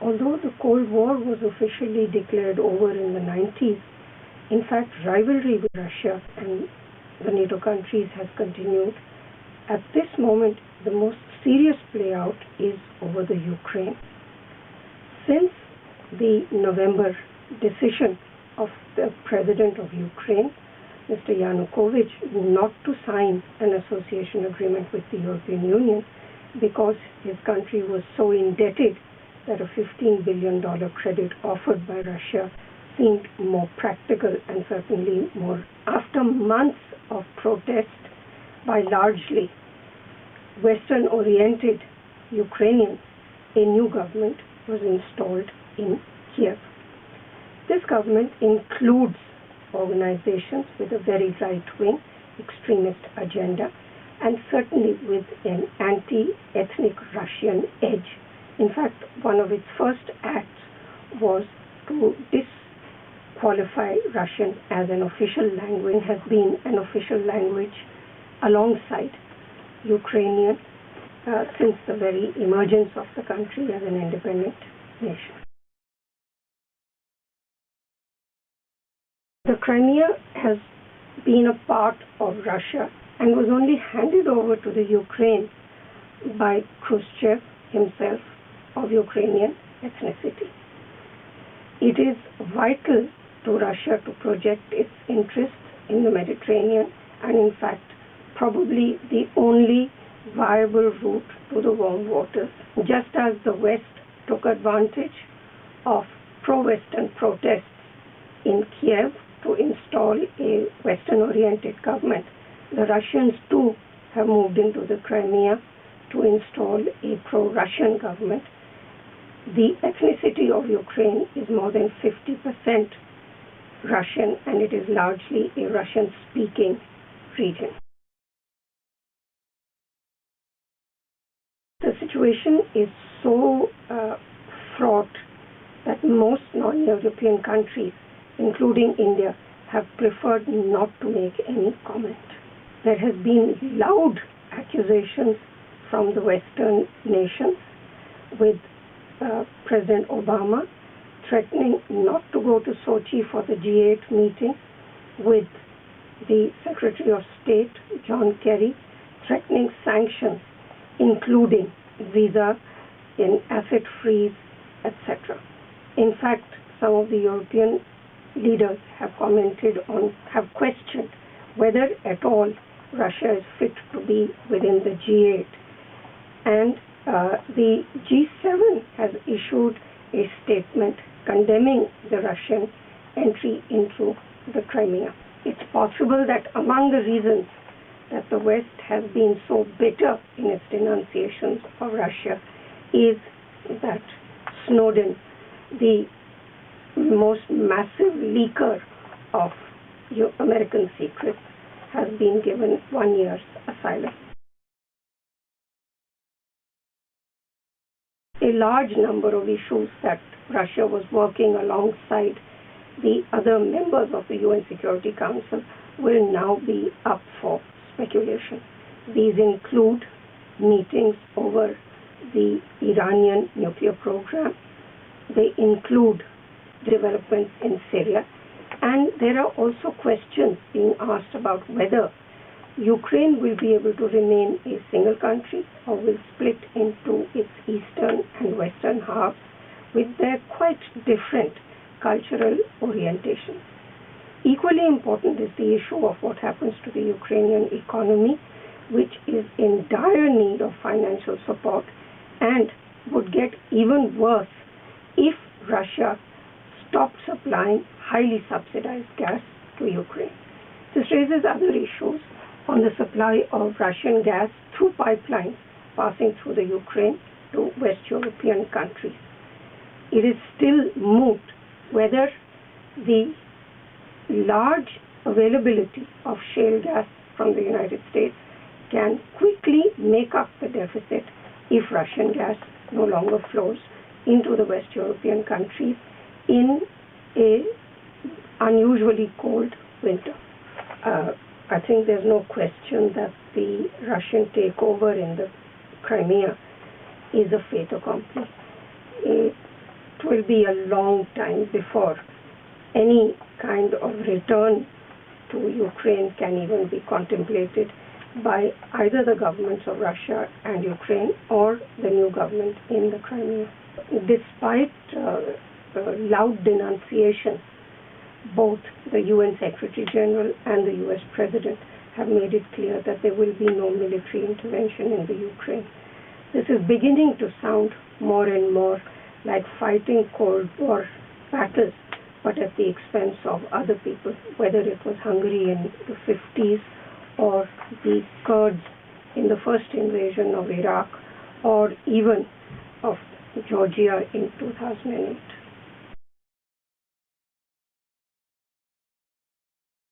although the Cold War was officially declared over in the 90s, in fact, rivalry with Russia and the NATO countries has continued. At this moment, the most serious play out is over the Ukraine. Since the November decision of the president of Ukraine, Mr. Yanukovych, not to sign an association agreement with the European Union because his country was so indebted that a $15 billion credit offered by Russia seemed more practical and certainly more. After months of protest by largely Western-oriented Ukrainians, a new government was installed in Kiev. This government includes organizations with a very right-wing extremist agenda and certainly with an anti-ethnic Russian edge. In fact, one of its first acts was to disqualify Russian as an official language, has been an official language alongside Ukrainian since the very emergence of the country as an independent nation. The Crimea has been a part of Russia and was only handed over to the Ukraine by Khrushchev himself of Ukrainian ethnicity. It is vital to Russia to project its interests in the Mediterranean and in fact probably the only viable route to the warm waters. Just as the West took advantage of pro-Western protests in Kiev to install a Western-oriented government, the Russians too have moved into the Crimea to install a pro-Russian government. The ethnicity of Ukraine is more than 50% Russian, and it is largely a Russian-speaking region. The situation is so fraught that most non-European countries, including India, have preferred not to make any comment. There has been loud accusations from the Western nations, with President Obama threatening not to go to Sochi for the G8 meeting, with the Secretary of State, John Kerry, threatening sanctions, including visa and asset freeze, etc. In fact, some of the European leaders have questioned whether at all Russia is fit to be within the G8. And the G7 has issued a statement condemning the Russian entry into the Crimea. It's possible that among the reasons that the West has been so bitter in its denunciations of Russia is that Snowden, the most massive leaker of American secrets, has been given 1 year's asylum. A large number of issues that Russia was working alongside the other members of the UN Security Council will now be up for speculation. These include meetings over the Iranian nuclear program. They include developments in Syria. And there are also questions being asked about whether Ukraine will be able to remain a single country or will split into its eastern and western halves with their quite different cultural orientations. Equally important is the issue of what happens to the Ukrainian economy, which is in dire need of financial support and would get even worse if Russia stopped supplying highly subsidized gas to Ukraine. This raises other issues on the supply of Russian gas through pipelines passing through the Ukraine to West European countries. It is still moot whether the large availability of shale gas from the United States can quickly make up the deficit if Russian gas no longer flows into the West European countries in an unusually cold winter. I think there's no question that the Russian takeover in the Crimea is a fait accompli. will be a long time before any kind of return to Ukraine can even be contemplated by either the governments of Russia and Ukraine or the new government in the Crimea. Despite loud denunciation, both the UN Secretary General and the US President have made it clear that there will be no military intervention in the Ukraine. This is beginning to sound more and more like fighting Cold War battles, but at the expense of other people, whether it was Hungary in the 50s or the Kurds in the first invasion of Iraq or even of Georgia in 2008.